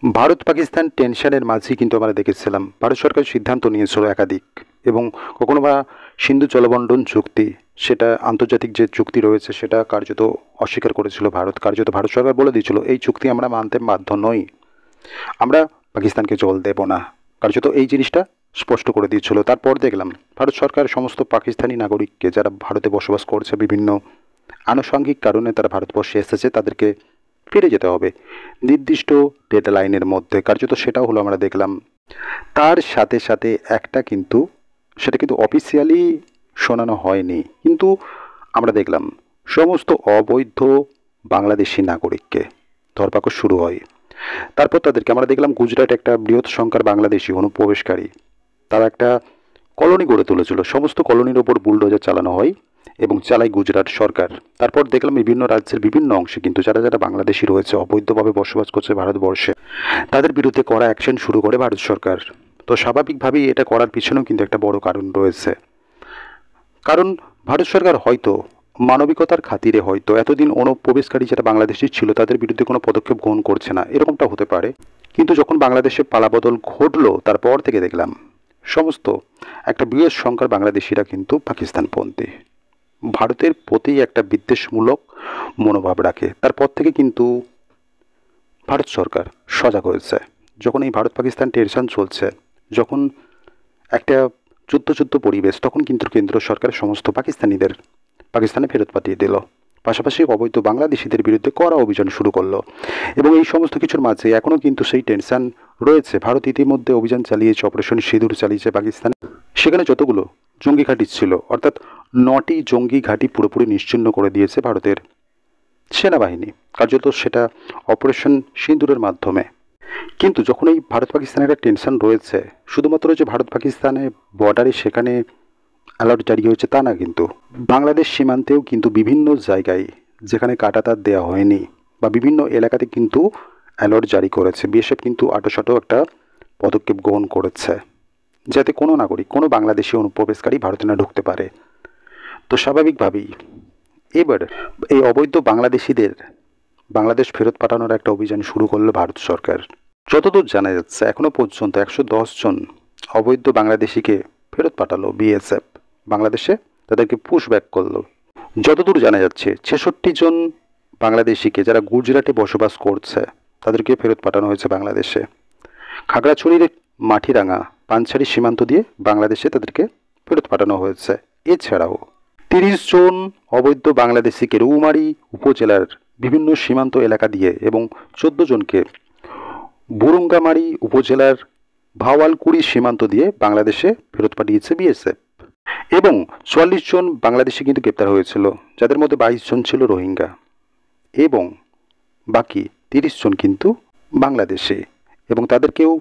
ভারত পাকিস্তান টেনশনের মাঝেই কিন্তু আমরা দেখেছিলাম ভারত সরকার সিদ্ধান্ত নিয়েছিল একাধিক, এবং কখনো বা সিন্ধু জলবন্টন চুক্তি, সেটা আন্তর্জাতিক যে চুক্তি রয়েছে সেটা কার্যত অস্বীকার করেছিল ভারত। কার্যত ভারত সরকার বলে দিয়েছিল এই চুক্তি আমরা মানতে বাধ্য নই, আমরা পাকিস্তানকে জল দেব না। কার্যত এই জিনিসটা স্পষ্ট করে দিয়েছিল। তারপর দেখলাম ভারত সরকার সমস্ত পাকিস্তানি নাগরিককে যারা ভারতে বসবাস করছে, বিভিন্ন আনুষঙ্গিক কারণে তারা ভারতবর্ষে এসেছে, তাদেরকে ফিরে যেতে হবে নির্দিষ্ট ডেটা লাইনের মধ্যে। কার্যত সেটাও হলো আমরা দেখলাম। তার সাথে সাথে একটা কিন্তু সেটা কিন্তু অফিসিয়ালি শোনানো হয়নি, কিন্তু আমরা দেখলাম সমস্ত অবৈধ বাংলাদেশি নাগরিককে ধরপাকড় শুরু হয়। তারপর তাদেরকে আমরা দেখলাম গুজরাট একটা বৃহৎ সংখ্যার বাংলাদেশি অনুপ্রবেশকারী, তারা একটা কলোনি গড়ে তুলেছিল। সমস্ত কলোনির ওপর বুলডোজার চালানো হয় এবং চালায় গুজরাট সরকার। তারপর দেখলাম বিভিন্ন রাজ্যের বিভিন্ন অংশে কিন্তু যারা যারা বাংলাদেশি রয়েছে, অবৈধভাবে বসবাস করছে ভারতবর্ষে, তাদের বিরুদ্ধে কড়া অ্যাকশন শুরু করে ভারত সরকার। তো স্বাভাবিকভাবেই এটা করার পিছনেও কিন্তু একটা বড় কারণ রয়েছে। কারণ ভারত সরকার হয়তো মানবিকতার খাতিরে হয়তো এতদিন অনুপ্রবেশকারী যারা বাংলাদেশি ছিল তাদের বিরুদ্ধে কোনো পদক্ষেপ গ্রহণ করছে না, এরকমটা হতে পারে। কিন্তু যখন বাংলাদেশে পালাবদল ঘটলো তারপর থেকে দেখলাম সমস্ত একটা বৃহৎ সংখ্যার বাংলাদেশিরা কিন্তু পাকিস্তানপন্থী, ভারতের প্রতি একটা বিদ্বেষমূলক মনোভাব রাখে। তারপর থেকে কিন্তু ভারত সরকার সজাগ হয়েছে। যখন এই ভারত পাকিস্তান টেনশন চলছে, যখন একটা যুদ্ধ পরিবেশ, তখন কিন্তু কেন্দ্র সরকার সমস্ত পাকিস্তানিদের পাকিস্তানে ফেরত পাঠিয়ে দিল। পাশাপাশি অবৈধ বাংলাদেশিদের বিরুদ্ধে কড়া অভিযান শুরু করলো। এবং এই সমস্ত কিছুর মাঝে এখনও কিন্তু সেই টেনশন রয়েছে। ভারত ইতিমধ্যে অভিযান চালিয়েছে, অপারেশন সিঁদুর চালিয়েছে পাকিস্তানে। সেখানে যতগুলো জঙ্গি ঘাঁটি ছিল, অর্থাৎ 9টি জঙ্গি ঘাঁটি পুরোপুরি নিশ্চিহ্ন করে দিয়েছে ভারতের সেনাবাহিনী, কার্যত সেটা অপারেশন সিঁদুরের মাধ্যমে। কিন্তু যখন এই ভারত পাকিস্তানের একটা টেনশন রয়েছে, শুধুমাত্র যে ভারত পাকিস্তানের বর্ডারে সেখানে অ্যালার্ট জারি হয়েছে তা না, কিন্তু বাংলাদেশ সীমান্তেও কিন্তু বিভিন্ন জায়গায় যেখানে কাঁটাতার দেওয়া হয়নি বা বিভিন্ন এলাকাতে কিন্তু অ্যালার্ট জারি করেছে। বিএসএফ কিন্তু আটোসাটো একটা পদক্ষেপ গ্রহণ করেছে যাতে কোনো নাগরিক, কোনো বাংলাদেশি অনুপ্রবেশকারী ভারতে না ঢুকতে পারে। তো স্বাভাবিকভাবেই এবার এই অবৈধ বাংলাদেশিদের বাংলাদেশ ফেরত পাঠানোর একটা অভিযান শুরু করলো ভারত সরকার। যতদূর জানা যাচ্ছে এখনও পর্যন্ত 110 জন অবৈধ বাংলাদেশিকে ফেরত পাঠালো বিএসএফ বাংলাদেশে, তাদেরকে পুশ ব্যাক করলো। যতদূর জানা যাচ্ছে 66 জন বাংলাদেশিকে যারা গুজরাটে বসবাস করছে তাদেরকে ফেরত পাঠানো হয়েছে বাংলাদেশে। খাগড়াছড়ির মাটিরাঙ্গা পানছাড়ি সীমান্ত দিয়ে বাংলাদেশে তাদেরকে ফেরত পাঠানো হয়েছে। এছাড়াও 30 জন অবৈধ বাংলাদেশিকে রৌমারী উপজেলার বিভিন্ন সীমান্ত এলাকা দিয়ে এবং 14 জনকে বুরুঙ্গামারি উপজেলার ভাওয়ালকুড়ি সীমান্ত দিয়ে বাংলাদেশে ফেরত পাঠিয়েছে বিএসএফ। এবং 44 জন বাংলাদেশি কিন্তু গ্রেপ্তার হয়েছিল, যাদের মধ্যে 22 জন ছিল রোহিঙ্গা এবং বাকি 30 জন কিন্তু বাংলাদেশে, এবং তাদেরকেও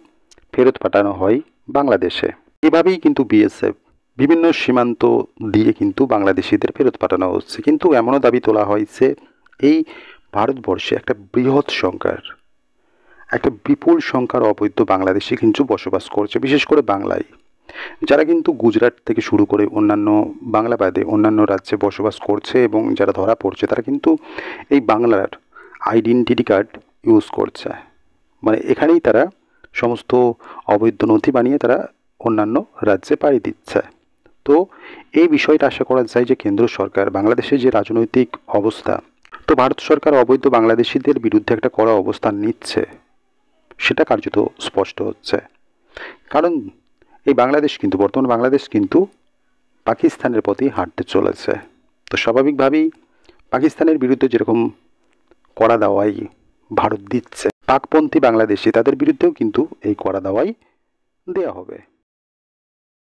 ফেরত পাঠানো হয় বাংলাদেশে। এভাবেই কিন্তু বিএসএফ বিভিন্ন সীমান্ত দিয়ে কিন্তু বাংলাদেশিদের ফেরত পাঠানো হচ্ছে। কিন্তু এমনও দাবি তোলা হয়েছে এই ভারতবর্ষে একটা বৃহৎ সংখ্যার, একটা বিপুল সংখ্যার অবৈধ বাংলাদেশি কিন্তু বসবাস করছে, বিশেষ করে বাংলায়, যারা কিন্তু গুজরাট থেকে শুরু করে অন্যান্য বাংলা বাদে অন্যান্য রাজ্যে বসবাস করছে এবং যারা ধরা পড়ছে তারা কিন্তু এই বাংলার আইডেন্টিটি কার্ড ইউজ করছে। মানে এখানেই তারা সমস্ত অবৈধ নথি বানিয়ে তারা অন্যান্য রাজ্যে পাড়ি দিচ্ছে। তো এই বিষয়টা আশা করা যায় যে কেন্দ্র সরকার বাংলাদেশের যে রাজনৈতিক অবস্থা, তো ভারত সরকার অবৈধ বাংলাদেশিদের বিরুদ্ধে একটা কড়া অবস্থান নিচ্ছে, সেটা কার্যত স্পষ্ট হচ্ছে। কারণ এই বাংলাদেশ কিন্তু বর্তমান বাংলাদেশ কিন্তু পাকিস্তানের প্রতি হাঁটতে চলেছে। তো স্বাভাবিকভাবেই পাকিস্তানের বিরুদ্ধে যেরকম কড়া দাওয়াই ভারত দিচ্ছে, পাকপন্থী বাংলাদেশি তাদের বিরুদ্ধেও কিন্তু এই কড়া দাওয়াই দেওয়া হবে।